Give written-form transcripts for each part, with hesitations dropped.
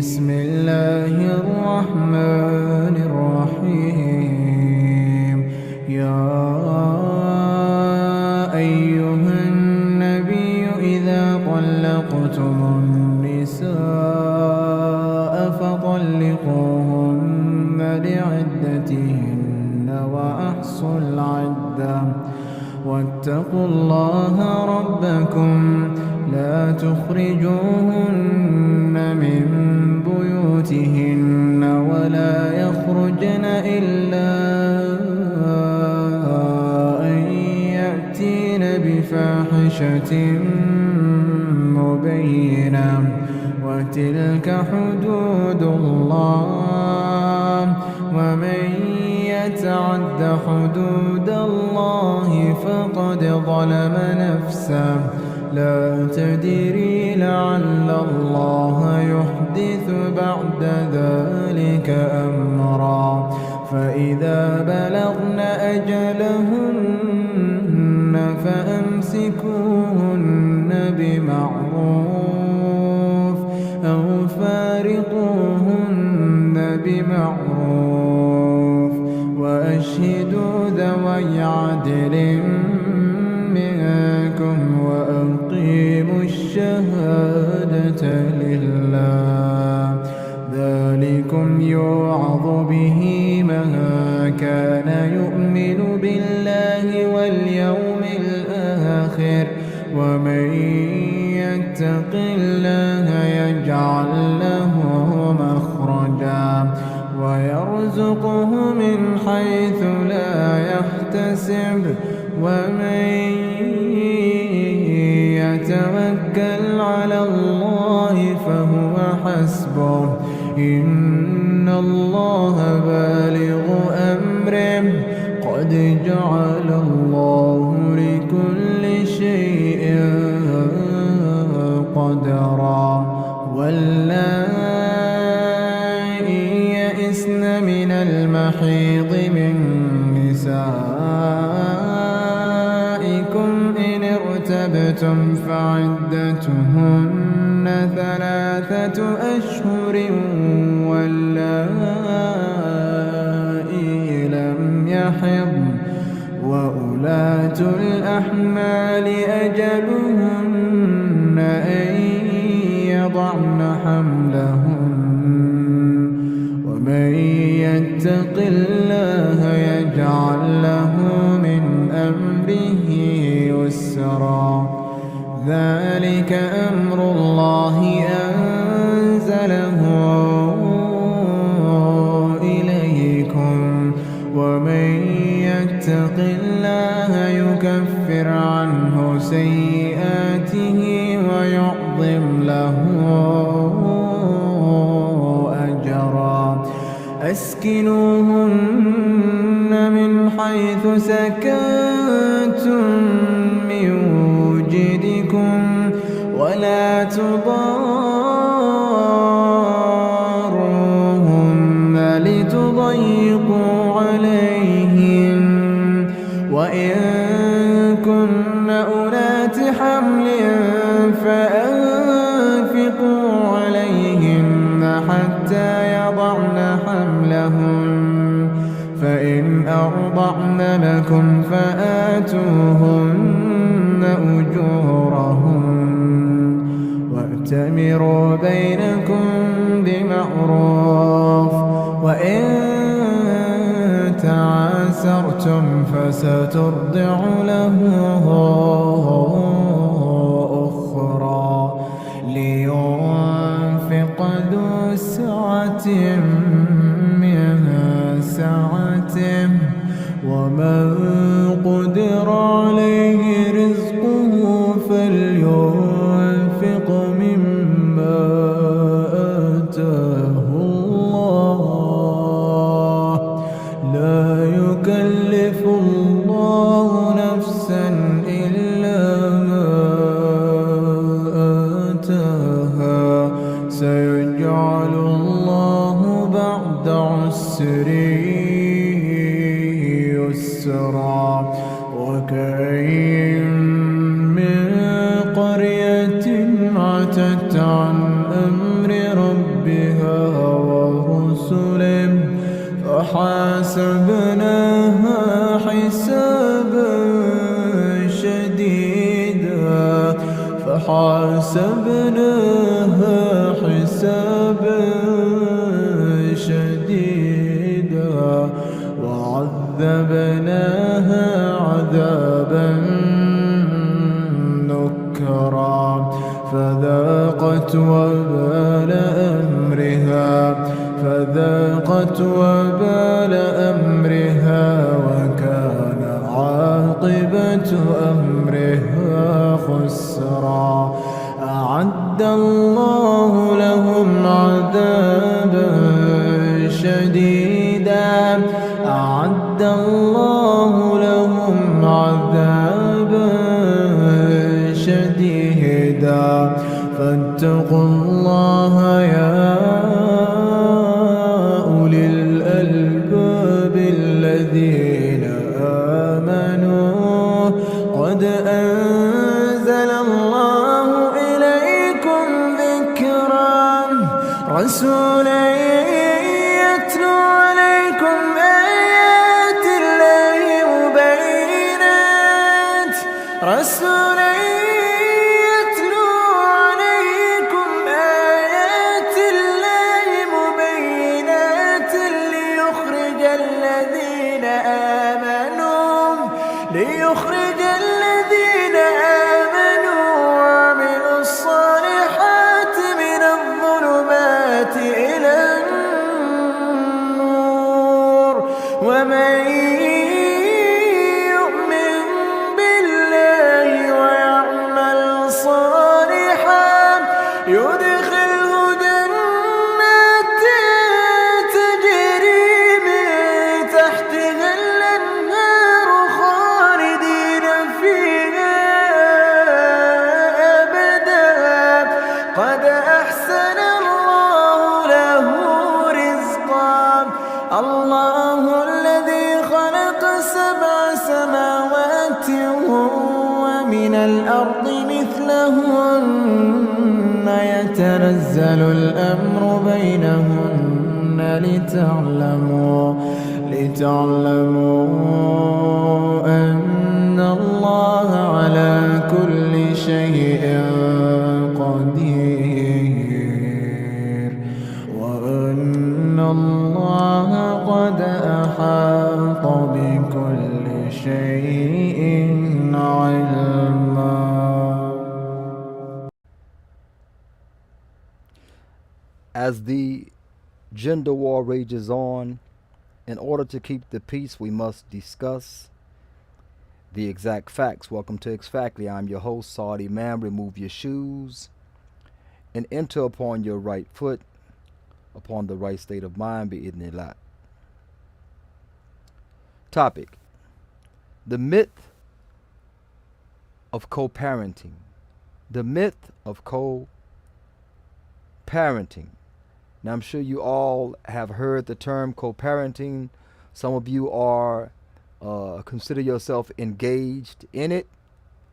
بسم الله الرحمن الرحيم. يا أيها النبي إذا طلقتم النساء فطلقوهن لعدتهن وأحصوا العدة واتقوا الله ربكم لا تخرجوهن من بيوتهن ولا يخرجن إلا أن يأتين بفاحشة مبينة وتلك حدود الله ومن يتعد حدود الله فقد ظلم نفسه لا تدري لعل الله يحدث بعد ذلك أمرا فإذا بلغن أجلهن فأمسكوهن بمعروف أو فارقوهن بمعروف وأشهدوا ذوي عدل منكم وأقيموا الشهادة لله ذلكم يوعظ به من كان يؤمن بالله واليوم الآخر ومن يتق الله يجعل له مخرجا ويرزقه من حيث لا يحتسب ومن يتوكل على الله فهو حسبه إن الله بالغ أمره قد جعل الله لكل شيء قدرا واللائي يئسن من المحيض من نسائكم إن ارتبتم فعدتهن 3 أشهر واللائي لم يحضن وأولاة الأحمال أجلهن أن يضعن حملهن ومن يتق الله يجعل له من أمره يسرا ذلك أمر الله أنزله إليكم ومن يتق الله يكفر عنه سيئاته ويعظم له أجرا أسكنوهن من حيث سكنتم من وجدكم ولا تضاروهن لتضيقوا عليهن وإن كن أولات حمل فأنفقوا عليهن حتى يضعن حملهن فإن أرضعن لكم فآتوهن أجورهن وأتمروا بينكم بمعروف وإن تعاسرتم فسترضع له أخرى لينفق ذو سعة من سعته ومن قدر عليه رزقه فلينفق مما آتاه الله لا يكلف الله نفسا إلا ما آتاها سيجعل الله بعد عسر يسرا وكأين من قرية عتت عن أمر ربها حاسبناها حسابا شديدا وعذبناها عذابا نكرا فذاقت وبال أمرها وكان عاقبة أمرها خسرا أعد الله لهم عذابا شديدا فاتقوا الله يا أولي الألباب الذين آمنوا قد أنزل الله إليكم ذكرا رسولا يتلو عليكم آيات الله مبينات ليخرج الذين آمنوا وعملوا الصالحات من الظلمات إلى النور ومن يؤمن بالله ويعمل صالحا يدخله جنات تجري من تحتها الأنهار خالدين فيها أبدا قد أحسن الله له رزقا الله الذي خلق 7 سماوات ومن الأرض مثلهن يتنزل الأمر بينهن لتعلموا أن الله على كل شيء قدير وأن الله قد أحاط بكل شيء علما. As the gender war rages on, in order to keep the peace, we must discuss the exact facts. Welcome to X-Factly. I'm your host, Saudi Man. Remove your shoes and enter upon your right foot, upon the right state of mind, bi'idhnillah. Topic: the myth of co-parenting. The myth of co-parenting. Now, I'm sure you all have heard the term co-parenting. Some of you are consider yourself engaged in it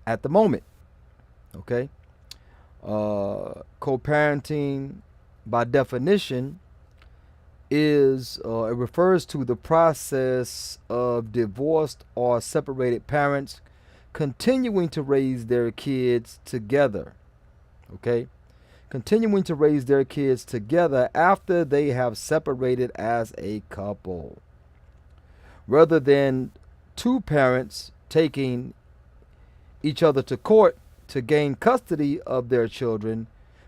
at the moment. Okay? Co-parenting, by definition, it refers to the process of divorced or separated parents continuing to raise their kids together. Okay? Continuing to raise their kids together after they have separated as a couple. Rather than two parents taking each other to court to gain custody of their children,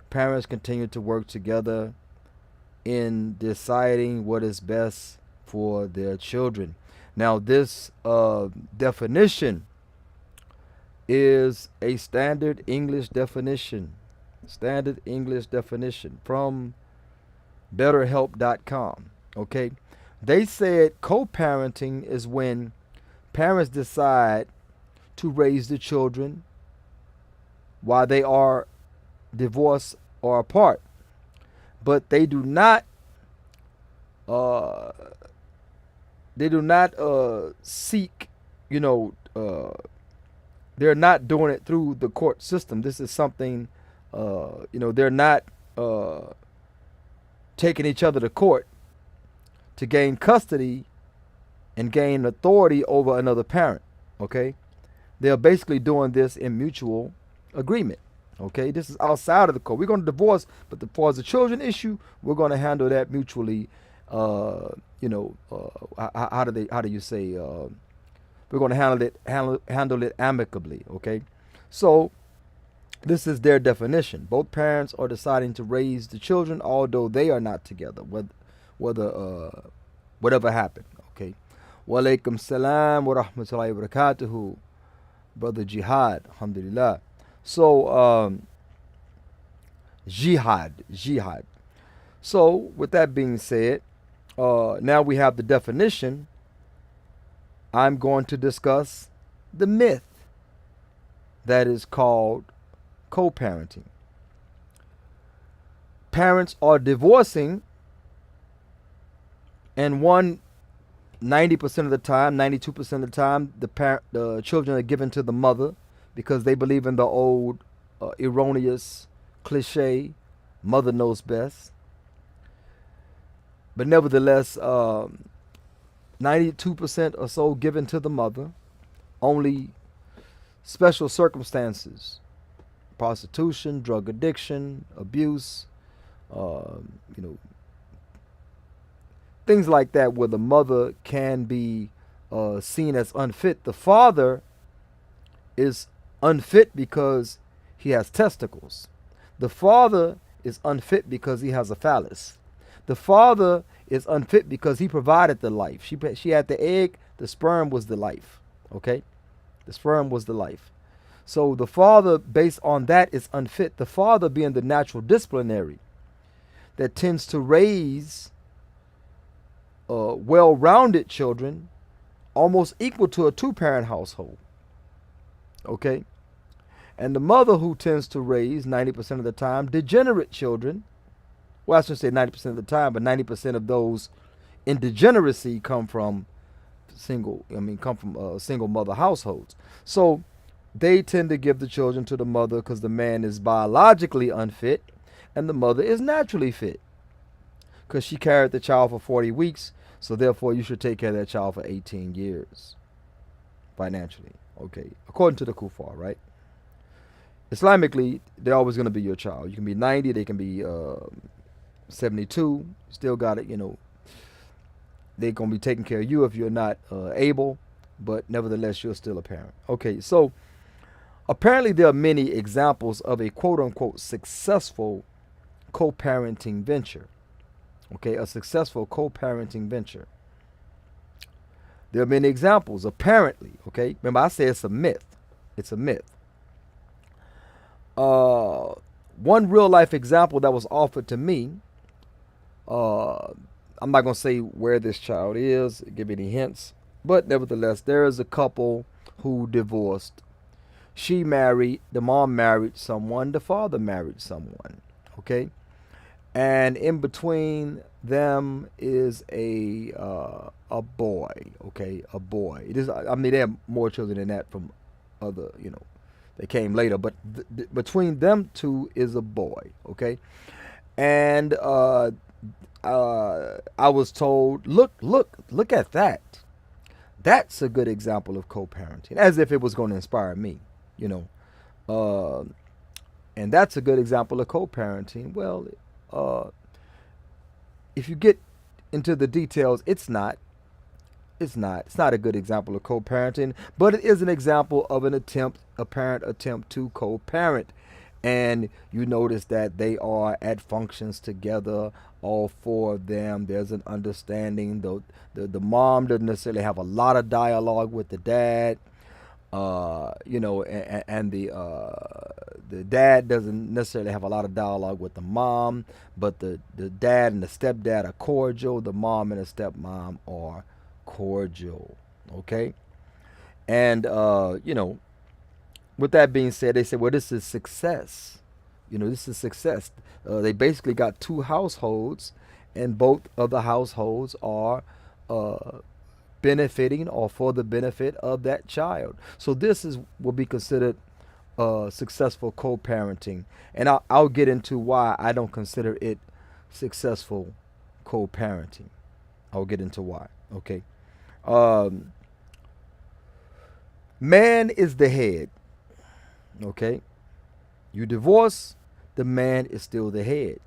parents continue to work together in deciding what is best for their children. Now, this definition is a standard English definition. Standard English definition from BetterHelp.com. Okay, they said co-parenting is when parents decide to raise the children while they are divorced or apart, but they do not seek, they're not doing it through the court system. This is something. They're not taking each other to court to gain custody and gain authority over another parent. Okay, they're basically doing this in mutual agreement. Okay, this is outside of the code. We're going to divorce, but as far as the children issue, we're going to handle that mutually. How do you say? We're going to handle it amicably. Okay, so this is their definition. Both parents are deciding to raise the children, although they are not together. Whether whatever happened. Okay. Wa alaikum salam wa rahmatullahi wa barakatuhu, brother Jihad. Alhamdulillah. So jihad. So with that being said, now we have the definition. I'm going to discuss the myth that is called co-parenting. Parents are divorcing, and 90% of the time, 92% of the time, the children are given to the mother because they believe in the old erroneous cliche, mother knows best. But nevertheless, 92% or so given to the mother. Only special circumstances, prostitution, drug addiction, abuse, things like that, where the mother can be seen as unfit. The father is unfit because he has testicles. The father is unfit because he has a phallus. The father is unfit because he provided the life. She had the egg, the sperm was the life. Okay? The sperm was the life. So the father, based on that, is unfit. The father being the natural disciplinary that tends to raise well-rounded children almost equal to a two-parent household. Okay? And the mother who tends to raise 90% of the time degenerate children. Well, I shouldn't say 90% of the time, but 90% of those in degeneracy come from single mother households. So they tend to give the children to the mother because the man is biologically unfit and the mother is naturally fit because she carried the child for 40 weeks. So therefore, you should take care of that child for 18 years financially. Okay, according to the Kufar, right? Islamically, they're always going to be your child. You can be 90, they can be 72. Still got it, they're going to be taking care of you if you're not able, but nevertheless, you're still a parent. Okay, so apparently there are many examples of a quote-unquote successful co-parenting venture. Okay, a successful co-parenting venture. There are many examples, apparently. Okay, remember I said it's a myth. It's a myth. One real life example that was offered to me. I'm not gonna say where this child is, give any hints, but nevertheless, there is a couple who divorced. The mom married someone, the father married someone. Okay. And in between them is a boy, okay, a boy. It is. I mean, they have more children than that from other, they came later. But between them two is a boy, okay. And I was told, look at that. That's a good example of co-parenting, as if it was going to inspire me, and that's a good example of co-parenting. Well. If you get into the details, it's not a good example of co-parenting, but it is an example of a parent attempt to co-parent. And you notice that they are at functions together, all four of them. There's an understanding. The mom doesn't necessarily have a lot of dialogue with the dad. And the dad doesn't necessarily have a lot of dialogue with the mom, but the dad and the stepdad are cordial. The mom and the stepmom are cordial. Okay, and with that being said, they said, well, this is success. This is success. They basically got two households, and both of the households are benefiting or for the benefit of that child. So this will be considered successful co-parenting, and I'll get into why I don't consider it successful co-parenting. I'll get into why. Okay. Man is the head. Okay. You divorce, the man is still the head.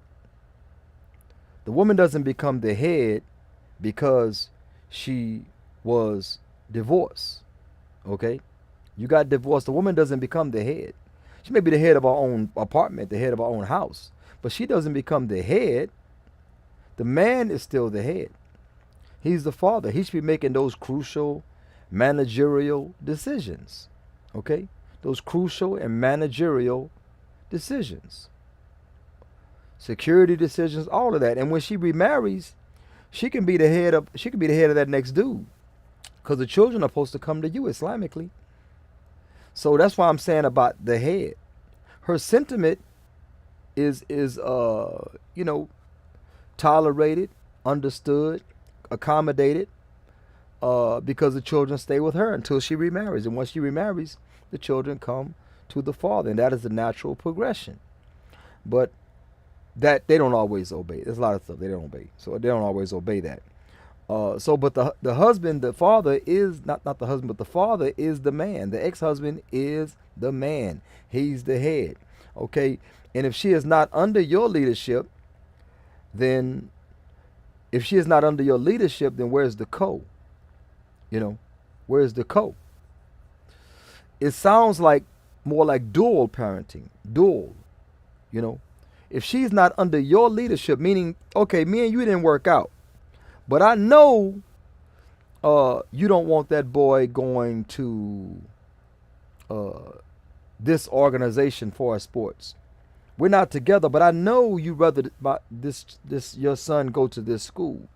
The woman doesn't become the head because she was divorced. Okay? You got divorced. The woman doesn't become the head. She may be the head of her own apartment, the head of her own house, but she doesn't become the head. The man is still the head. He's the father. He should be making those crucial managerial decisions. Okay? Those crucial and managerial decisions. Security decisions, all of that. And when she remarries, she can be the head of that next dude. Because the children are supposed to come to you Islamically. So that's why I'm saying about the head. Her sentiment is tolerated, understood, accommodated, because the children stay with her until she remarries. And once she remarries, the children come to the father, and that is the natural progression. But that they don't always obey. There's a lot of stuff they don't obey, so they don't always obey that. But the husband, the father is not the husband, but the father is the man. The ex-husband is the man. He's the head. Okay, and if she is not under your leadership, then where's the co? Where's the co? It sounds like more like dual parenting. Dual, If she's not under your leadership, meaning, okay, me and you didn't work out, but I know you don't want that boy going to this organization for sports. We're not together, but I know you rather this your son go to this school.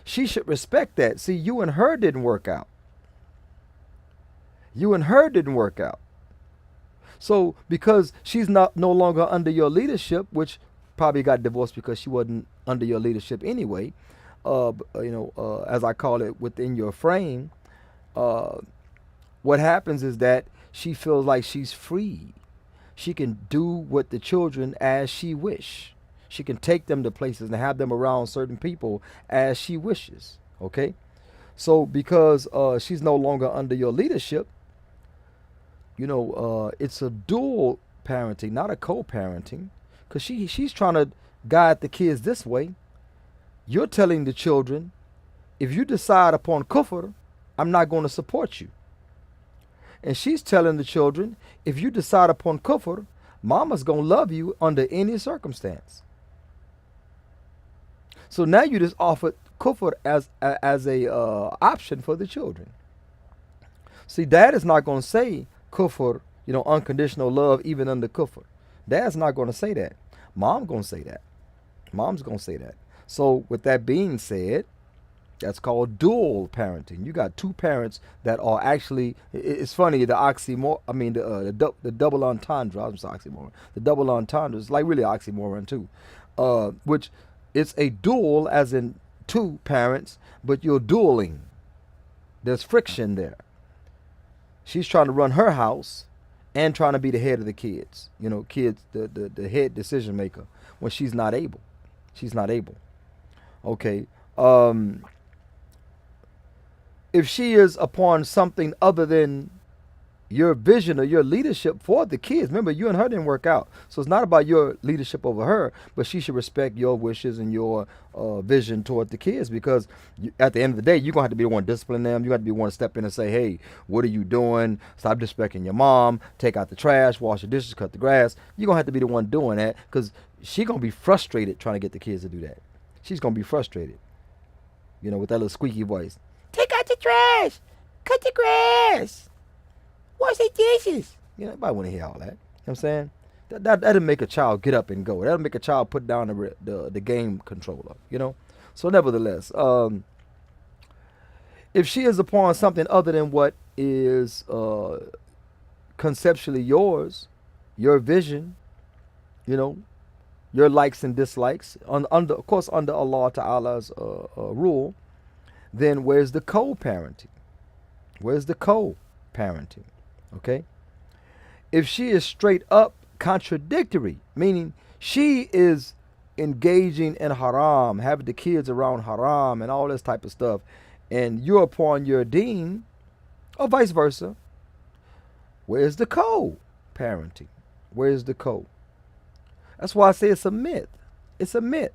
She should respect that. See, you and her didn't work out. So because she's no longer under your leadership, which probably got divorced because she wasn't under your leadership anyway, as I call it, within your frame, what happens is that she feels like she's free. She can do with the children as she wish. She can take them to places and have them around certain people as she wishes. Okay? So because she's no longer under your leadership, it's a dual parenting, not a co-parenting, because she's trying to guide the kids this way. You're telling the children, if you decide upon kufr, I'm not going to support you. And she's telling the children, if you decide upon kufr, mama's going to love you under any circumstance. So now you just offered kufr as a option for the children. See, dad is not going to say kufr, unconditional love even under kufr. Dad's not going to say that. Mom's going to say that. So with that being said, that's called dual parenting. You got two parents that are actually, it's funny, the double entendre, I'm sorry, oxymoron. The double entendre is like really oxymoron too, which it's a dual as in two parents, but you're dueling. There's friction there. She's trying to run her house and trying to be the head of the kids, the head decision maker when she's not able. Okay. If she is upon something other than your vision or your leadership for the kids, remember, you and her didn't work out. So it's not about your leadership over her, but she should respect your wishes and your vision toward the kids, because at the end of the day, you're going to have to be the one disciplining them. You got to be the one to step in and say, hey, what are you doing? Stop disrespecting your mom. Take out the trash, wash the dishes, cut the grass. You're going to have to be the one doing that, because she's going to be frustrated trying to get the kids to do that. She's going to be frustrated, with that little squeaky voice. Take out the trash. Cut the grass. Wash the dishes. Nobody want to hear all that. You know what I'm saying? That'll make a child get up and go. That'll make a child put down the game controller, So nevertheless, if she is upon something other than what is conceptually yours, your vision, your likes and dislikes, of course under Allah Ta'ala's rule, then where's the co-parenting? Okay? If she is straight up contradictory, meaning she is engaging in haram, having the kids around haram and all this type of stuff, and you're upon your deen, or vice versa, where's the co-parenting? Where's the co? That's why I say it's a myth. It's a myth.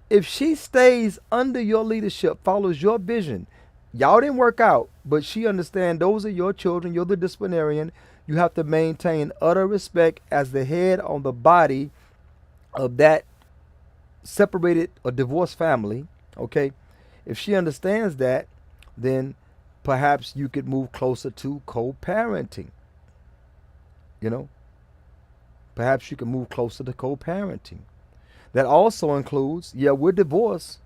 If she stays under your leadership, follows your vision, y'all didn't work out, but she understands those are your children, you're the disciplinarian, you have to maintain utter respect as the head on the body of that separated or divorced family, okay? If she understands that, then perhaps you could move closer to co-parenting. You know, perhaps you can move closer to co-parenting. That also includes, yeah, we're divorced.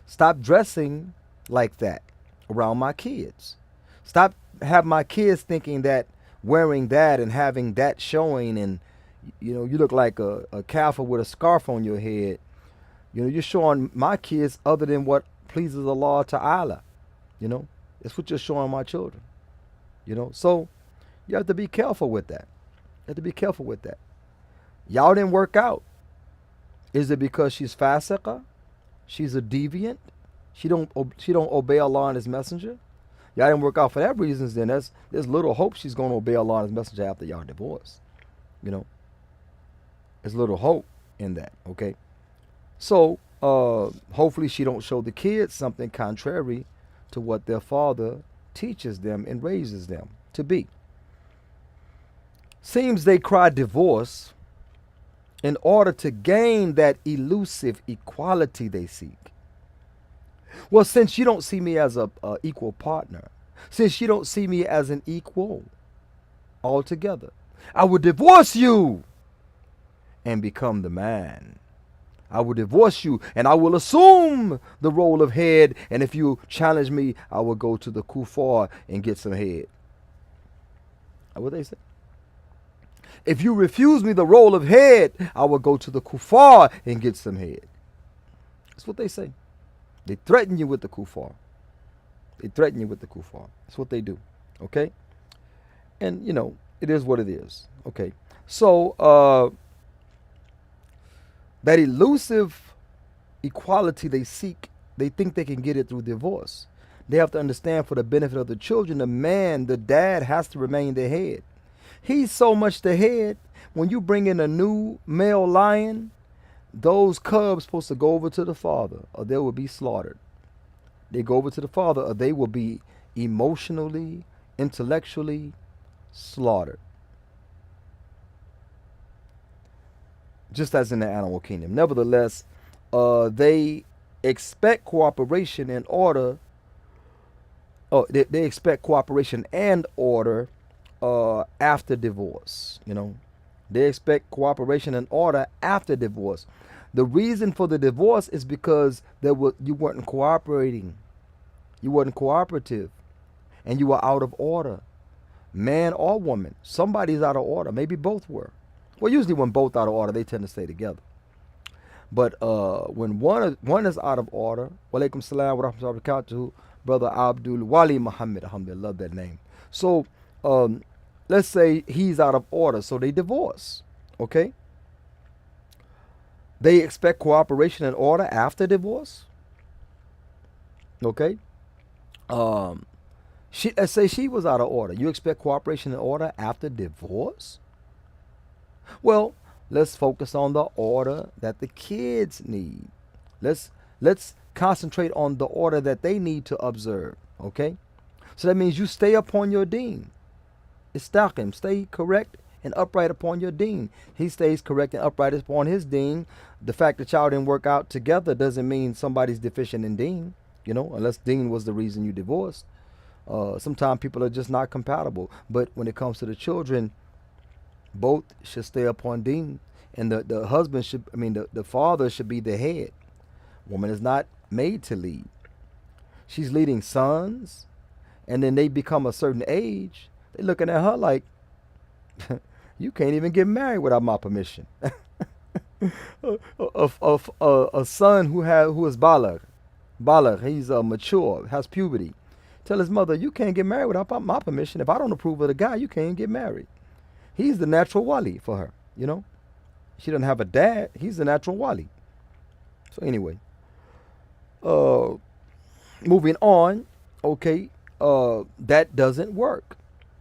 Stop dressing like that around my kids. Stop have my kids thinking that wearing that and having that showing and you look like a kafir with a scarf on your head. You're showing my kids other than what pleases Allah Ta'ala. It's what you're showing my children. So you have to be careful with that. You have to be careful with that. Y'all didn't work out. Is it because she's fasiqah? She's a deviant? She don't obey Allah and His Messenger? Y'all didn't work out for that reason. Then there's little hope she's going to obey Allah and His Messenger after y'all divorce. There's little hope in that. Okay, so hopefully she don't show the kids something contrary to what their father teaches them and raises them to be. Seems they cry divorce in order to gain that elusive equality they seek. Well, since you don't see me as a equal partner, since you don't see me as an equal altogether, I will divorce you and become the man. I will divorce you and I will assume the role of head, and if you challenge me, I will go to the kuffar and get some head. That's what they say. If you refuse me the role of head, I will go to the kuffar and get some head. That's what they say. They threaten you with the kuffar. They threaten you with the kuffar. That's what they do. Okay? And, it is what it is. Okay? So, that elusive equality they seek, they think they can get it through divorce. They have to understand, for the benefit of the children, the man, the dad, has to remain the head. He's so much the head. When you bring in a new male lion, those cubs supposed to go over to the father or they will be slaughtered. They go over to the father or they will be emotionally, intellectually slaughtered. Just as in the animal kingdom. Nevertheless, they expect cooperation in order. They expect cooperation and order after divorce. They expect cooperation and order after divorce. The reason for the divorce is because you weren't cooperating. You weren't cooperative, and you were out of order. Man or woman, somebody's out of order. Maybe both were. Well, usually when both out of order, they tend to stay together. But when one is out of order, walaikum salam wa rahmatullahi wa barakatuh, brother Abdul Wali Muhammad, alhamdulillah, love that name. So let's say he's out of order, so they divorce. Okay? They expect cooperation and order after divorce. Okay? Let's say she was out of order. You expect cooperation and order after divorce? Well, let's focus on the order that the kids need. Let's concentrate on the order that they need to observe. Okay? So that means you stay upon your deen. Istaqim, stay correct and upright upon your deen. He stays correct and upright upon his deen. The fact that y'all didn't work out together doesn't mean somebody's deficient in deen, unless deen was the reason you divorced. Sometimes people are just not compatible. But when it comes to the children, both should stay upon deen. And the husband the father should be the head. Woman is not made to lead. She's leading sons, and then they become a certain age. They're looking at her like, you can't even get married without my permission. A son who is baligh, he's mature, has puberty. Tell his mother, you can't get married without my permission. If I don't approve of the guy, you can't get married. He's the natural wali for her, She doesn't have a dad. He's the natural wali. So anyway, moving on, okay, that doesn't work.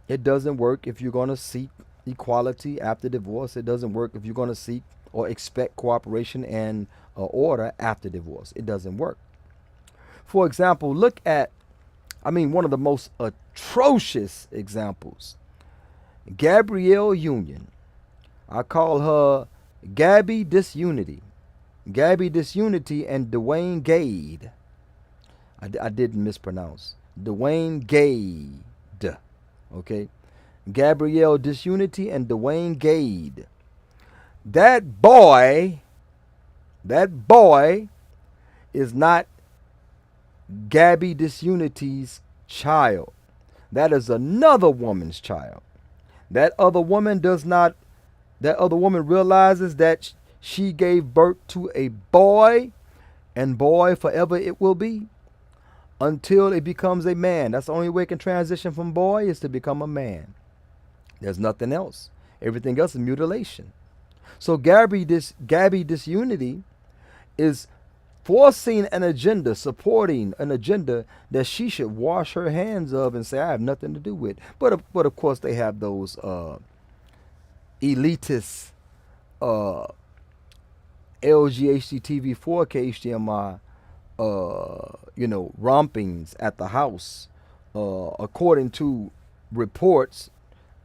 It doesn't work if you're going to seek equality after divorce. It doesn't work if you're going to seek or expect cooperation and order after divorce. It doesn't work. For example, look at, one of the most atrocious examples, Gabrielle Union. I call her Gabby Disunity. Gabby Disunity and Dwayne Gade. I didn't mispronounce. Dwayne Gade. Okay? Gabrielle Disunity and Dwayne Gade. That boy is not Gabby Disunity's child. That is another woman's child. That other woman realizes that she gave birth to a boy, and boy forever it will be until it becomes a man. That's the only way it can transition from boy is to become a man. There's nothing else. Everything else is mutilation. So Gabby Disunity is forcing an agenda, supporting an agenda that she should wash her hands of and say, I have nothing to do with. But of course they have those elitist LGHTV 4K HDMI rompings at the house. According to reports,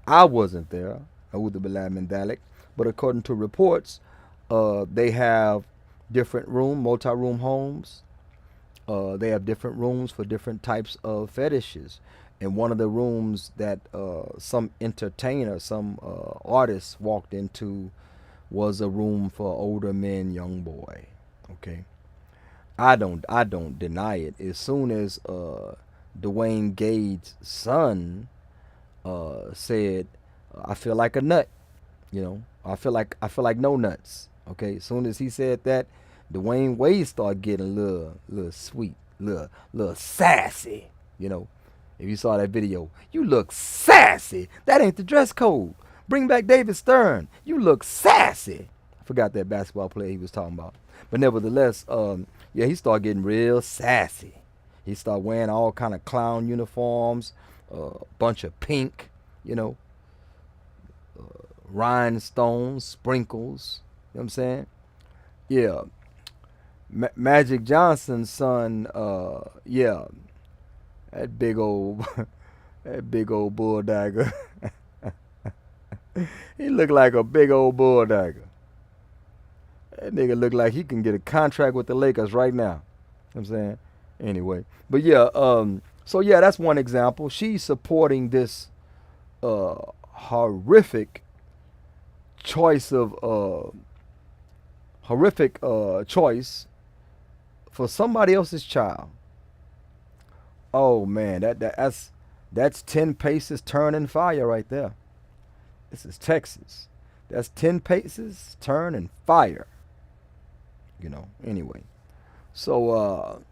I wasn't there, but according to reports, they have different multi-room homes. They have different rooms for different types of fetishes. And one of the rooms that some entertainer, some artist walked into was a room for older men, young boy. Okay, I don't deny it. As soon as Dwayne Gade's son said, "I feel like a nut," I feel like no nuts. Okay, as soon as he said that, Dwayne Wade started getting a little sweet, little sassy. If you saw that video, you look sassy. That ain't the dress code. Bring back David Stern. You look sassy. I forgot that basketball player he was talking about. But nevertheless, he started getting real sassy. He started wearing all kind of clown uniforms, a bunch of pink, rhinestones, sprinkles. You know what I'm saying? Yeah. Magic Johnson's son, that big old bull dagger. He looked like a big old bull dagger. That nigga look like he can get a contract with the Lakers right now. You know what I'm saying? Anyway. But that's one example. She's supporting this horrific choice choice for somebody else's child. Oh man, that's 10 paces turning fire right there. This is Texas. That's 10 paces turning fire. Anyway. So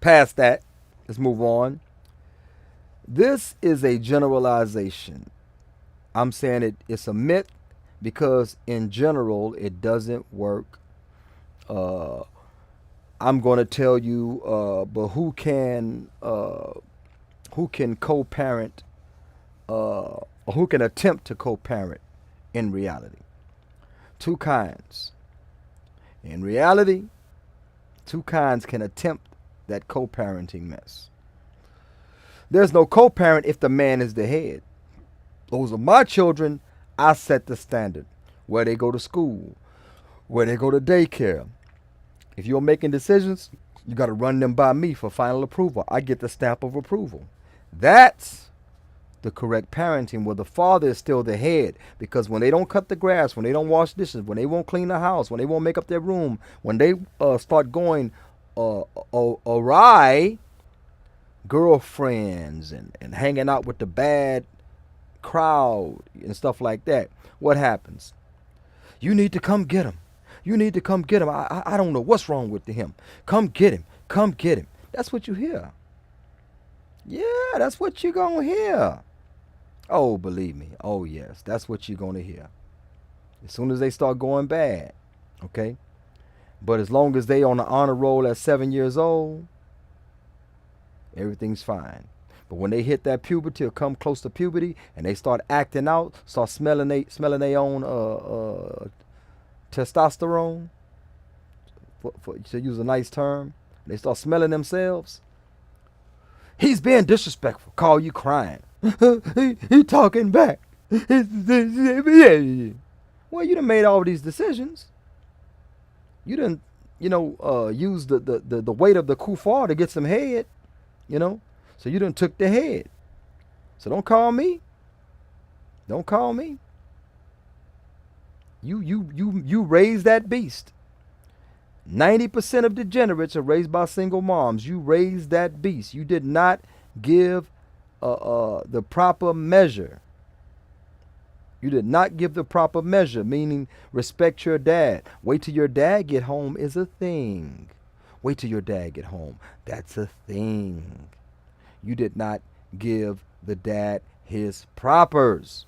past that, let's move on. This is a generalization. I'm saying it's a myth because in general it doesn't work. I'm going to tell you, but who can co-parent, or who can attempt to co-parent in reality? Two kinds. In reality, two kinds can attempt that co-parenting mess. There's no co-parent if the man is the head. Those are my children. I set the standard. Where they go to school, where they go to daycare. If you're making decisions, you got to run them by me for final approval. I get the stamp of approval. That's the correct parenting, where the father is still the head. Because when they don't cut the grass, when they don't wash dishes, when they won't clean the house, when they won't make up their room, when they start going awry, girlfriends and hanging out with the bad crowd and stuff like that, what happens? You need to come get him. You need to come get him. I don't know what's wrong with him. Come get him. Come get him. That's what you hear. Yeah, that's what you're going to hear. Oh, believe me. Oh, yes, that's what you're going to hear. As soon as they start going bad, okay? But as long as they on the honor roll at 7 years old, everything's fine. But when they hit that puberty or come close to puberty and they start acting out, start smelling their own testosterone, to use a nice term, they start smelling themselves. He's being disrespectful. Call you crying. he talking back. Well, you done made all these decisions. You done, use the weight of the kuffar to get some head, So you done took the head. So don't call me. Don't call me. You raised that beast. 90% of degenerates are raised by single moms. You raised that beast. You did not give the proper measure. You did not give the proper measure, meaning respect your dad. Wait till your dad get home is a thing. Wait till your dad get home. That's a thing. You did not give the dad his propers.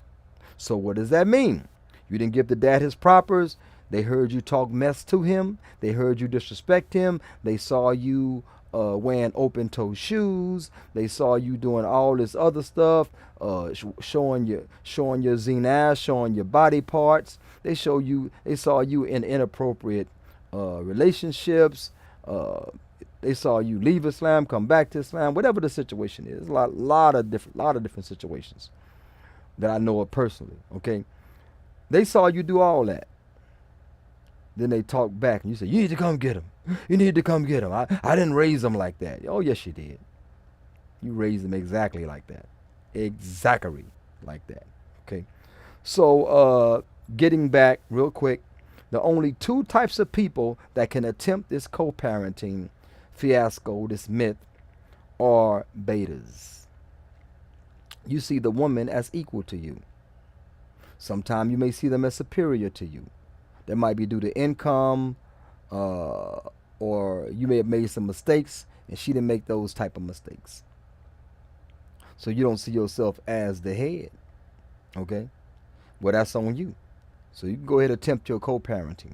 So what does that mean? You didn't give the dad his propers. They heard you talk mess to him. They heard you disrespect him. They saw you wearing open-toe shoes. They saw you doing all this other stuff, showing your zine, showing your body parts. They saw you in inappropriate relationships. They saw you leave Islam, come back to Islam, whatever the situation is. A lot of different situations that I know of personally. Okay, they saw you do all that. Then they talk back and you say, you need to come get him. You need to come get him. I didn't raise him like that. Oh, yes, you did. You raised him exactly like that. Exactly like that. Okay. So getting back real quick, the only two types of people that can attempt this co-parenting fiasco, this myth, are betas. You see the woman as equal to you. Sometimes you may see them as superior to you. That might be due to income, or you may have made some mistakes and she didn't make those type of mistakes. So you don't see yourself as the head. Okay? Well, that's on you. So you can go ahead and attempt your co-parenting.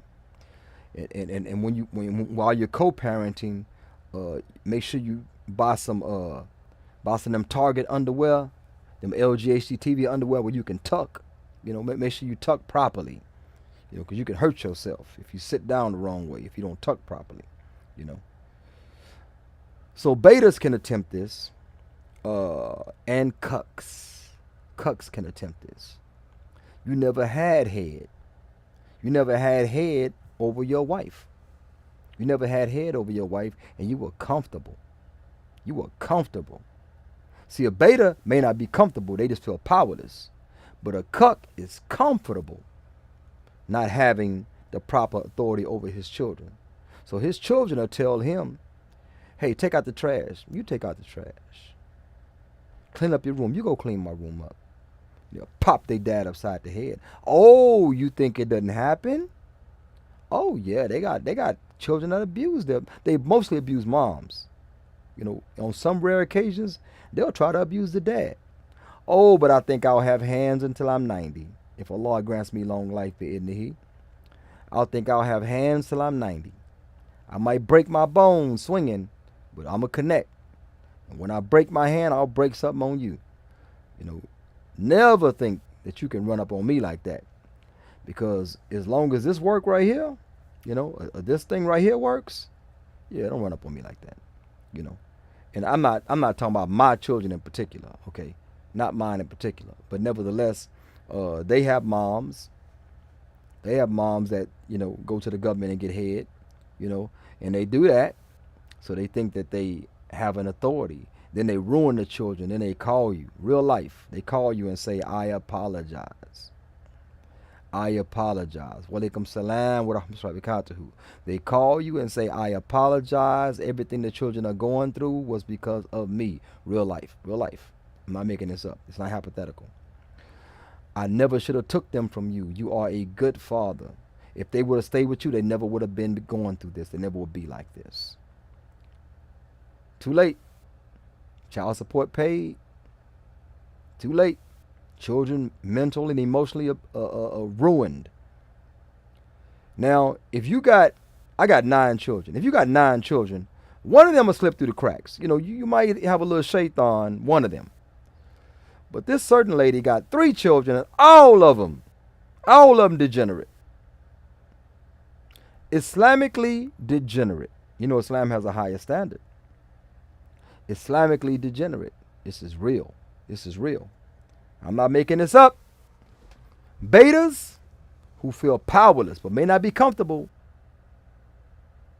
And while you're co-parenting, make sure you buy some them Target underwear, them LGHTV underwear where you can tuck. Make sure you tuck properly. Because you can hurt yourself if you sit down the wrong way, if you don't tuck properly, So betas can attempt this, and cucks. Cucks can attempt this. You never had head. You never had head over your wife. You never had head over your wife, and you were comfortable. You were comfortable. See, a beta may not be comfortable. They just feel powerless. But a cuck is comfortable not having the proper authority over his children. So his children will tell him, hey, take out the trash. You take out the trash. Clean up your room. You go clean my room up. Pop their dad upside the head. Oh, you think it doesn't happen? Oh, yeah, they got children that abuse them. They mostly abuse moms. On some rare occasions, they'll try to abuse the dad. Oh, but I think I'll have hands until I'm 90. If Allah grants me long life, I'll think I'll have hands till I'm 90. I might break my bones swinging, but I'm going to connect. And when I break my hand, I'll break something on you. Never think that you can run up on me like that. Because as long as this work right here, this thing right here works, yeah, don't run up on me like that. And I'm not talking about my children in particular, okay? Not mine in particular. But nevertheless, they have moms. They have moms that, go to the government and get head, and they do that. So they think that they have an authority. Then they ruin the children. Then they call you, real life. They call you and say, I apologize. I apologize. Walaikum salam wa rahmatullahi wa barakatuhu. They call you and say, I apologize. Everything the children are going through was because of me. Real life. Real life. I'm not making this up. It's not hypothetical. I never should have took them from you. You are a good father. If they would have stayed with you, they never would have been going through this. They never would be like this. Too late. Child support paid. Too late. Children mentally and emotionally ruined. Now, I got 9 children. If you got 9 children, One of them will slip through the cracks. You might have a little shaitan, one of them. But this certain lady got 3 children, and all of them degenerate. Islamically degenerate. Islam has a higher standard. Islamically degenerate. This is real. This is real. I'm not making this up. Betas who feel powerless but may not be comfortable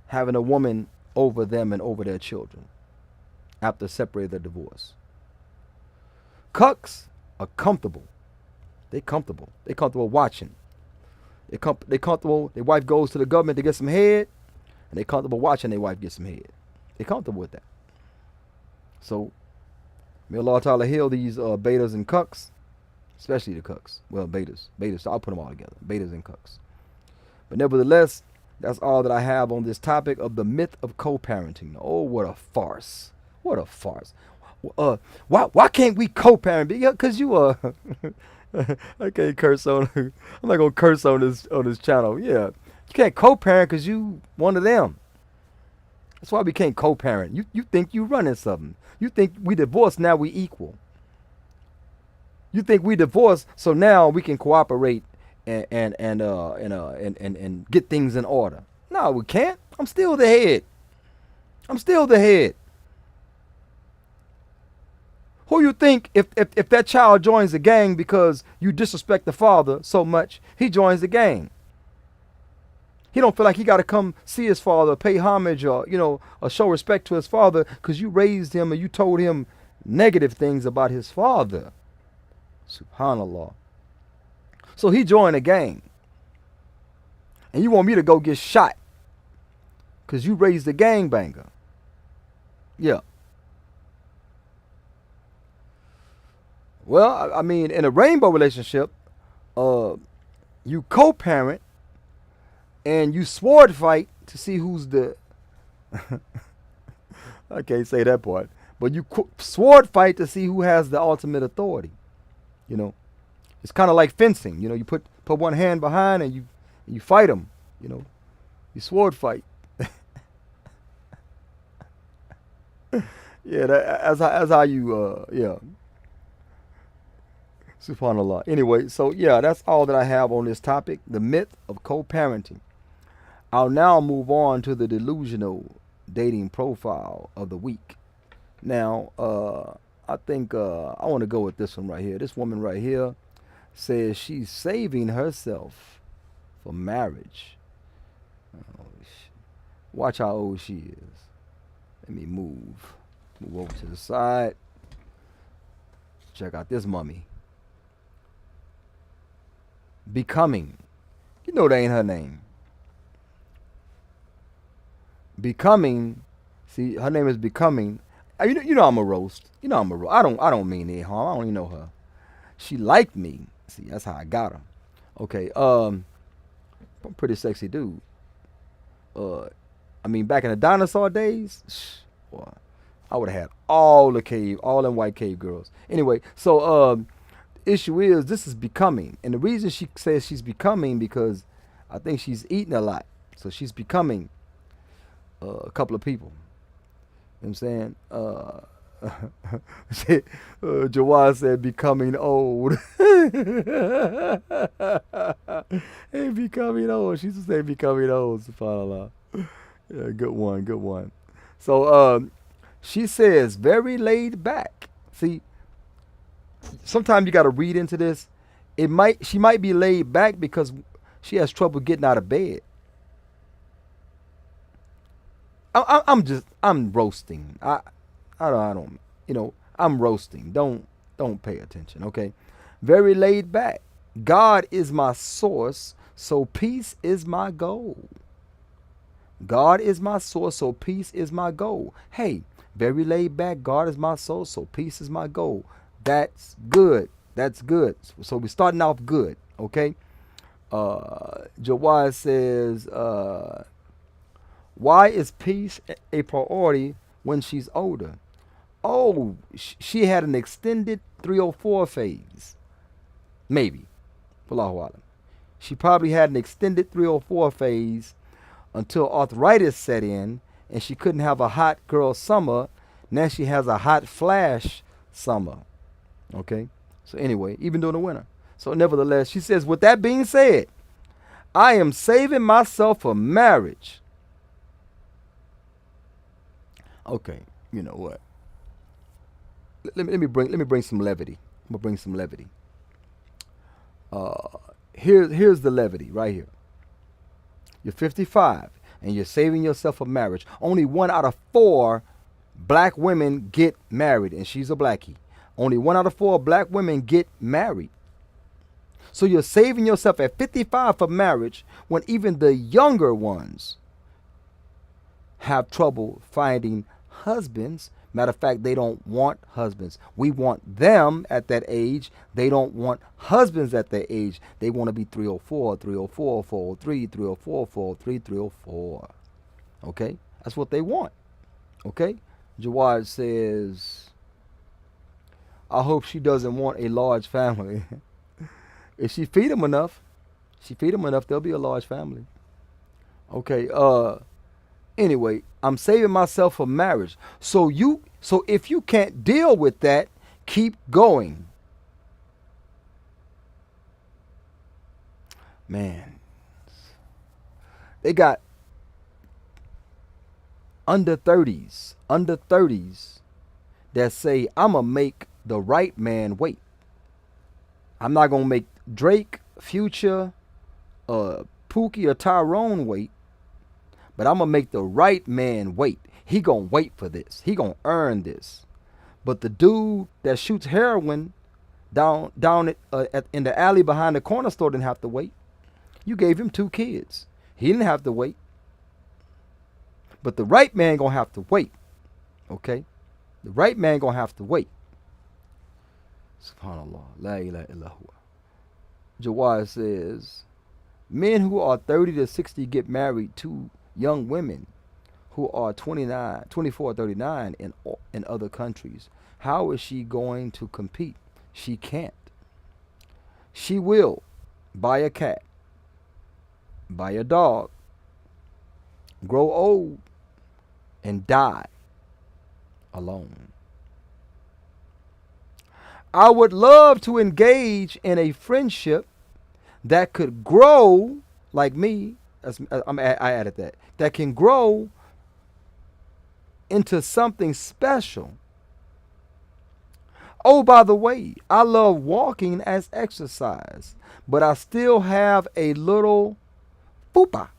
having a woman over them and over their children after separating their divorce. Cucks are comfortable. They comfortable. They comfortable watching. They comfortable. Their wife goes to the government to get some head, and they comfortable watching their wife get some head. They comfortable with that. So, may Allah Ta'ala heal these betas and cucks, especially the cucks. Well, betas. So I'll put them all together. Betas and cucks. But nevertheless, that's all that I have on this topic of the myth of co-parenting. Oh, what a farce. What a farce. Why can't we co-parent? Because you I can't curse on. I'm not gonna curse on this channel. Yeah, you can't co-parent because you one of them. That's why we can't co-parent. You think you running something. You think we divorced, now we equal. You think we divorced, so now we can cooperate and get things in order. No, we can't. I'm still the head. I'm still the head. Who you think if that child joins the gang because you disrespect the father so much, he joins the gang? He don't feel like he got to come see his father, pay homage, or show respect to his father because you raised him and you told him negative things about his father. Subhanallah. So he joined a gang. And you want me to go get shot because you raised a gangbanger. Yeah. Well, I mean, in a rainbow relationship, you co-parent and you sword fight to see who's the... I can't say that part. But you sword fight to see who has the ultimate authority. It's kind of like fencing. You put one hand behind and you fight them. You sword fight. Yeah, that's how you yeah. Subhanallah. Anyway, so yeah, that's all that I have on this topic, the myth of co-parenting. I'll now move on to the delusional dating profile of the week. Now, I think I want to go with this one right here. This woman right here says she's saving herself for marriage. Watch how old she is. Let me move over to the side. Check out this mummy. Becoming. That ain't her name. Becoming. See, her name is Becoming. I'm a roast. I'm a roast. I don't mean any harm. I don't even know her. She liked me. See, that's how I got her. Okay. I'm a pretty sexy dude. Back in the dinosaur days, boy, I would have had all them white cave girls. Anyway, so issue is this is Becoming, and the reason she says she's becoming because I think she's eating a lot, so she's becoming a couple of people. You know what I'm saying? Jawad said becoming old. Hey, becoming old. She used to say becoming old. SubhanAllah. Yeah, good one. So she says very laid back. See, sometimes you got to read into this. She might be laid back because she has trouble getting out of bed. I'm roasting. I don't. I'm roasting. Don't pay attention. Okay. Very laid back. God is my source, so peace is my goal. God is my source, so peace is my goal. Hey, very laid back. God is my source, so peace is my goal. That's good. That's good. So we're starting off good. Okay. Jawad says, why is peace a priority when she's older? Oh, she had an extended 304 phase. Maybe. Wallahu alam. She probably had an extended 304 phase until arthritis set in and she couldn't have a hot girl summer. Now she has a hot flash summer. Okay? So anyway, even during the winter. So nevertheless, she says, with that being said, I am saving myself for marriage. Okay, you know what? Let me bring some levity. I'm gonna bring some levity. Here's the levity right here. You're 55 and you're saving yourself for marriage. Only 1 out of 4 black women get married, and she's a blackie. Only 1 out of 4 black women get married. So you're saving yourself at 55 for marriage when even the younger ones have trouble finding husbands. Matter of fact, they don't want husbands. We want them at that age. They don't want husbands at that age. They want to be 304, 304, 403, 304, 403, 304. Okay? That's what they want. Okay? Jawad says, I hope she doesn't want a large family. If she feed them enough, there'll be a large family. Okay, anyway, I'm saving myself for marriage. So if you can't deal with that, keep going. Man, they got under 30s that say, I'm going to make the right man wait. I'm not going to make Drake, Future, Pookie, or Tyrone wait, but I'm going to make the right man wait. He going to wait for this. He going to earn this. But the dude that shoots heroin down in the alley behind the corner store didn't have to wait. You gave him 2 kids. He didn't have to wait. But the right man going to have to wait. Okay? The right man going to have to wait. SubhanAllah. La ilaha illallah. Jawad says, men who are 30 to 60 get married to young women who are 24, 39 in other countries. How is she going to compete? She can't. She will buy a cat, buy a dog, grow old, and die alone. I would love to engage in a friendship that could grow, like me, I added that can grow into something special. Oh, by the way, I love walking as exercise, but I still have a little fupa.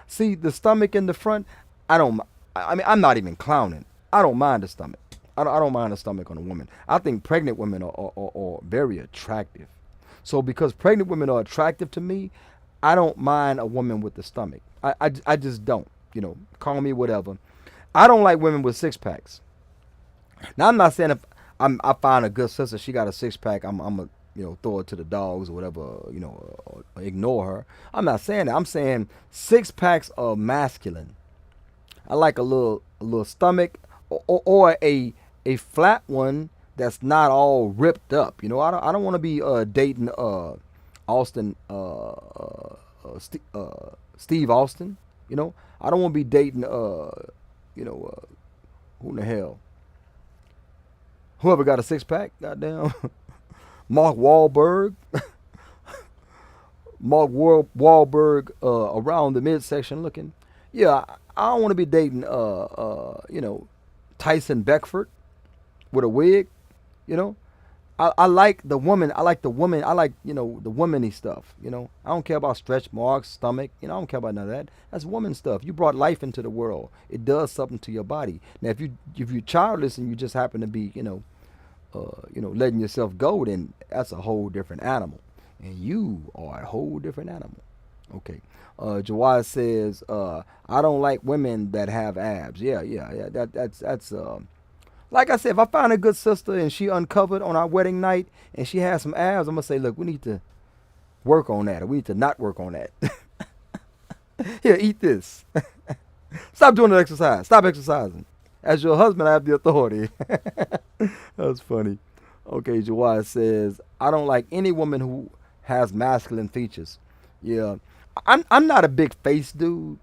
See, the stomach in the front, I'm not even clowning. I don't mind the stomach. I don't mind the stomach on a woman. I think pregnant women are very attractive. So because pregnant women are attractive to me, I don't mind a woman with the stomach. I just don't. Call me whatever. I don't like women with 6-packs. Now, I'm not saying if I find a good sister, she got a 6-pack, I'm going to throw it to the dogs or whatever, or ignore her. I'm not saying that. I'm saying 6-packs are masculine. I like a little stomach or a flat one that's not all ripped up. I don't want to be dating Austin Steve Austin. I don't want to be dating who in the hell? Whoever got a 6-pack, goddamn. Mark Wahlberg. Mark Wahlberg around the midsection looking. Yeah, I don't want to be dating Tyson Beckford with a wig. I like the woman. I like the womany stuff. I don't care about stretch marks, stomach. I don't care about none of that. That's woman stuff. You brought life into the world. It does something to your body. Now, if you're childless and you just happen to be, letting yourself go, then that's a whole different animal, and you are a whole different animal. Okay. Jawad says, I don't like women that have abs. Yeah. That's like I said, if I find a good sister and she uncovered on our wedding night and she has some abs, I'm going to say, look, we need to work on that, or we need to not work on that. Here, eat this. Stop doing the exercise. Stop exercising. As your husband, I have the authority. That's funny. Okay, Jawad says, I don't like any woman who has masculine features. Yeah. I'm not a big face dude.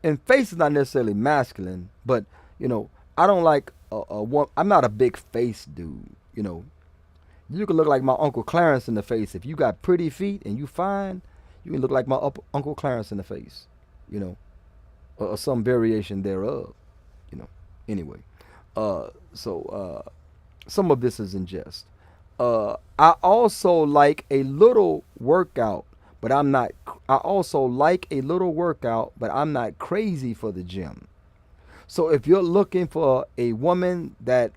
and face is not necessarily masculine, but I don't like a one. I'm not a big face dude. You can look like my Uncle Clarence in the face. If you got pretty feet and you fine, you can look like my Uncle Clarence in the face. You know, or some variation thereof. You know. Anyway, so some of this is in jest. I also like a little workout, but I'm not. I also like a little workout, but I'm not crazy for the gym. So if you're looking for a woman that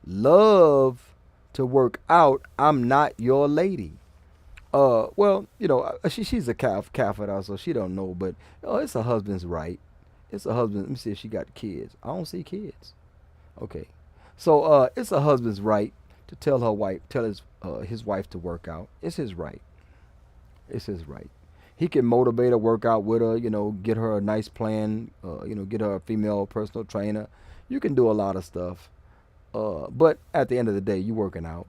love to work out, I'm not your lady. Well, she's a Catholic, so she don't know, but it's her husband's right. It's a husband. Let me see if she got kids. I don't see kids. Okay, so it's a husband's right to tell his wife to work out. It's his right. It's his right. He can motivate her, work out with her, get her a nice plan, get her a female personal trainer. You can do a lot of stuff. But at the end of the day, you working out.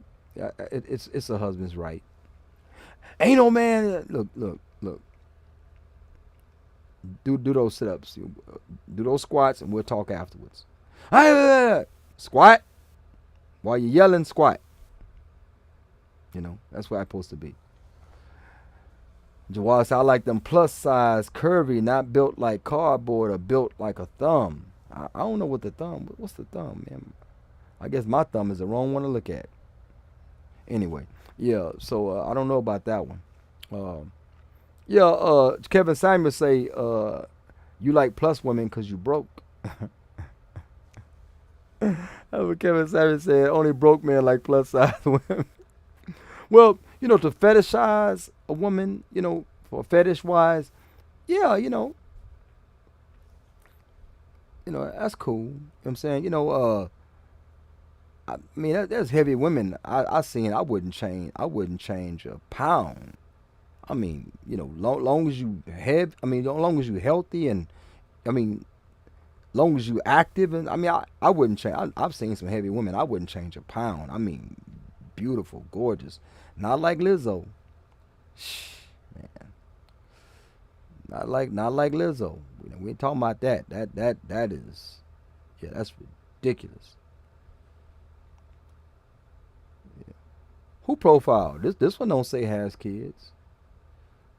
It's a husband's right. Ain't no man. Look. Do those sit-ups. Do those squats, and we'll talk afterwards. Squat. While you're yelling, squat. That's where I'm supposed to be. Jawad said, I like them plus size, curvy, not built like cardboard or built like a thumb. I don't know what the thumb. What's the thumb, man? I guess my thumb is the wrong one to look at. Anyway, yeah. So I don't know about that one. Kevin Samuel say you like plus women because you broke. That's what Kevin Samuel said. Only broke men like plus size women. Well, to fetishize a woman, for fetish wise, yeah, that's cool. You know what I'm saying? I mean, there's heavy women I seen. I wouldn't change a pound. I mean, long as you have, I mean, long as you healthy and, I mean, long as you active and, I mean, I wouldn't change. I've seen some heavy women. I wouldn't change a pound. I mean, beautiful, gorgeous. Not like Lizzo. Shh, man. Not like Lizzo. We ain't talking about that. That is, yeah, that's ridiculous. Yeah. Who profiled? This one don't say has kids.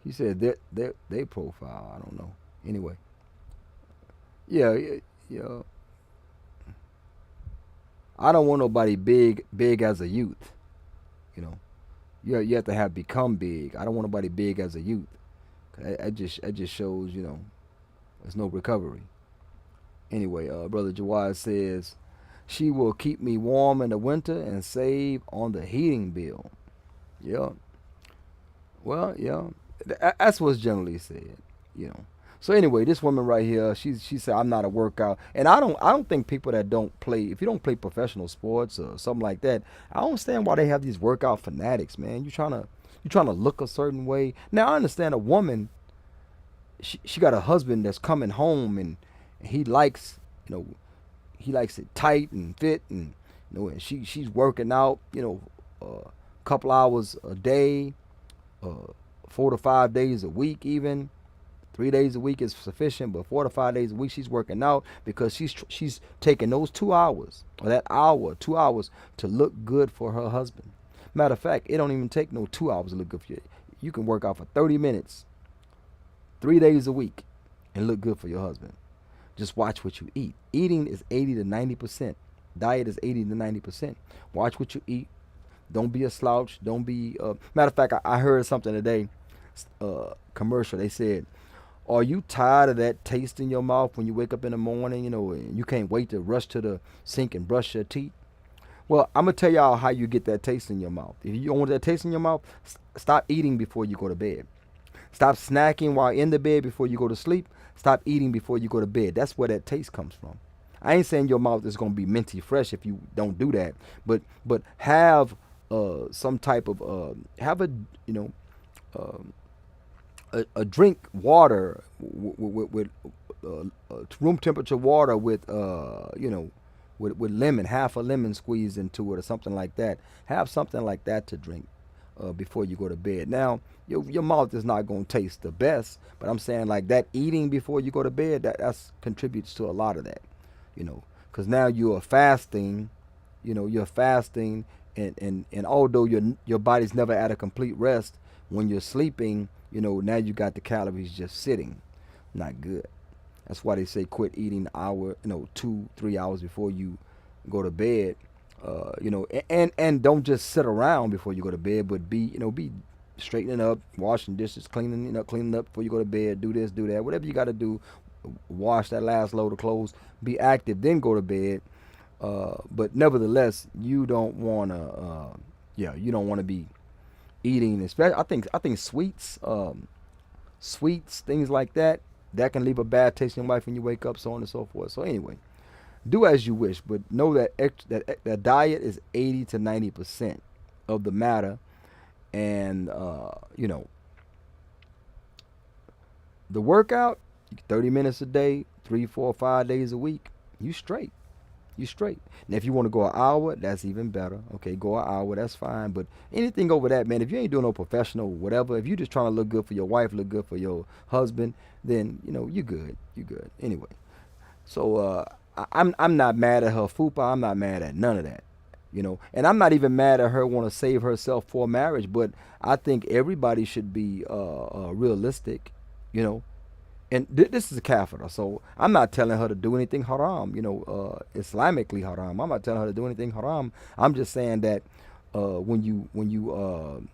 He said they profile. I don't know. Anyway. Yeah. I don't want nobody big as a youth. You have to have become big. I don't want nobody big as a youth. That just shows, there's no recovery. Anyway, Brother Jawad says, she will keep me warm in the winter and save on the heating bill. Yeah. Well, yeah. That's what's generally said. So anyway, this woman right here, she said, I'm not a workout. And I don't think people that don't play, if you don't play professional sports or something like that, I don't understand why they have these workout fanatics, man. You trying to look a certain way. Now I understand a woman, she got a husband that's coming home and he likes, he likes it tight and fit and and she's working out, a couple hours a day, 4 to 5 days a week even. 3 days a week is sufficient, but 4 to 5 days a week she's working out because she's taking those 2 hours or that hour, 2 hours to look good for her husband. Matter of fact, it don't even take no 2 hours to look good for you. You can work out for 30 minutes, 3 days a week, and look good for your husband. Just watch what you eat. Eating is 80 to 90%. Diet is 80 to 90%. Watch what you eat. Don't be a slouch. Don't be. Matter of fact, I heard something today. Commercial. They said, are you tired of that taste in your mouth when you wake up in the morning, and you can't wait to rush to the sink and brush your teeth? Well, I'm going to tell y'all how you get that taste in your mouth. If you don't want that taste in your mouth, stop eating before you go to bed. Stop snacking while in the bed before you go to sleep. Stop eating before you go to bed. That's where that taste comes from. I ain't saying your mouth is going to be minty fresh if you don't do that, but have some type of, have a, a drink water with room temperature water with with lemon, half a lemon squeezed into it or something like that. Have something like that to drink. before you go to bed. Now, your mouth is not going to taste the best, but I'm saying like that eating before you go to bed, that's contributes to a lot of that, you know, because now you are fasting, you're fasting, and although your body's never at a complete rest, when you're sleeping, now you got the calories just sitting. Not good. That's why they say quit eating an hour, 2-3 hours before you go to bed. And don't just sit around before you go to bed, but be straightening up, washing dishes, cleaning up before you go to bed. Do this, do that, whatever you got to do. Wash that last load of clothes. Be active, then go to bed. But nevertheless, you don't want to. You don't want to be eating. Especially, I think sweets, things like that. That can leave a bad taste in your mouth when you wake up, so on and so forth. So anyway, do as you wish, but know that that diet is 80 to 90% of the matter, and the workout, 30 minutes a day, 3, 4, 5 days a week, you straight. You straight. Now, if you want to go an hour, that's even better. Okay, go an hour, that's fine. But anything over that, man, if you ain't doing no professional whatever, if you just trying to look good for your wife, look good for your husband, then you good. You good. Anyway, so I'm not mad at her fupa. I'm not mad at none of that. And I'm not even mad at her want to save herself for marriage. But I think everybody should be realistic. And this is a kafir, so I'm not telling her to do anything haram, Islamically haram. I'm not telling her to do anything haram. I'm just saying that when you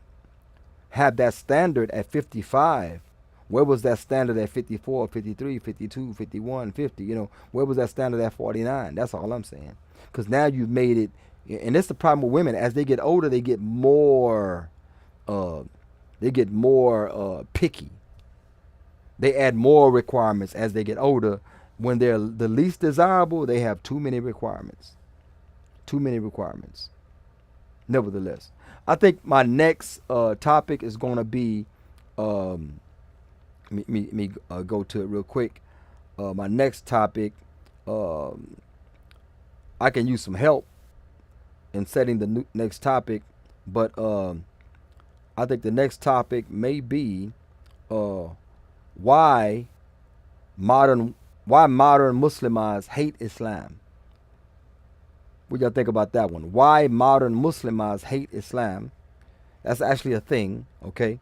have that standard at 55, where was that standard at 54, 53, 52, 51, 50? Where was that standard at 49? That's all I'm saying. Because now you've made it, and it's the problem with women. As they get older, they get more picky. They add more requirements as they get older. When they're the least desirable, they have too many requirements. Too many requirements. Nevertheless, I think my next topic is going to be, me go to it real quick. My next topic, I can use some help in setting the next topic, but I think the next topic may be why modern Muslims hate Islam. What y'all think about that one? Why modern Muslims hate Islam? That's actually a thing, okay?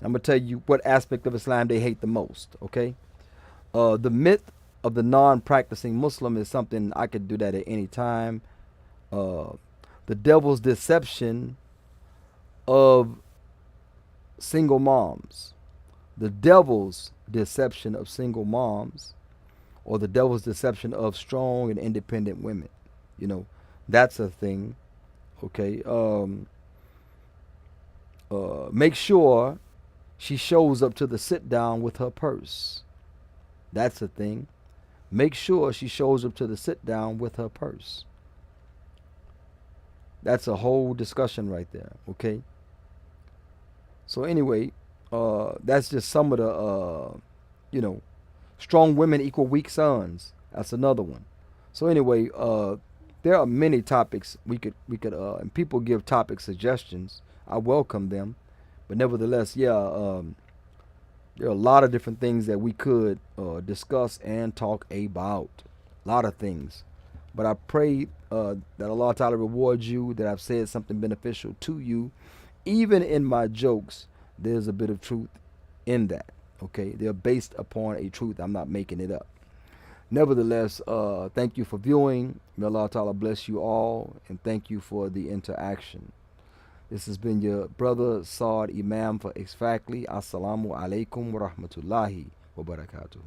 I'm gonna tell you what aspect of Islam they hate the most, okay? The myth of the non-practicing Muslim is something I could do that at any time. The devil's deception of single moms. The devil's deception of single moms, or the devil's deception of strong and independent women. That's a thing. Okay. Make sure she shows up to the sit down with her purse. That's a thing. Make sure she shows up to the sit down with her purse. That's a whole discussion right there. Okay. So anyway, that's just some of the, strong women equal weak sons. That's another one. So anyway, there are many topics we could, and people give topic suggestions. I welcome them, but nevertheless, there are a lot of different things that we could discuss and talk about. A lot of things, but I pray that Allah Ta'ala rewards you, that I've said something beneficial to you. Even in my jokes, there's a bit of truth in that. Okay, they're based upon a truth. I'm not making it up. Nevertheless, thank you for viewing. May Allah Ta'ala bless you all, and thank you for the interaction. This has been your brother Saad Imam for Exactly. Assalamu alaikum wa rahmatullahi wa barakatuh.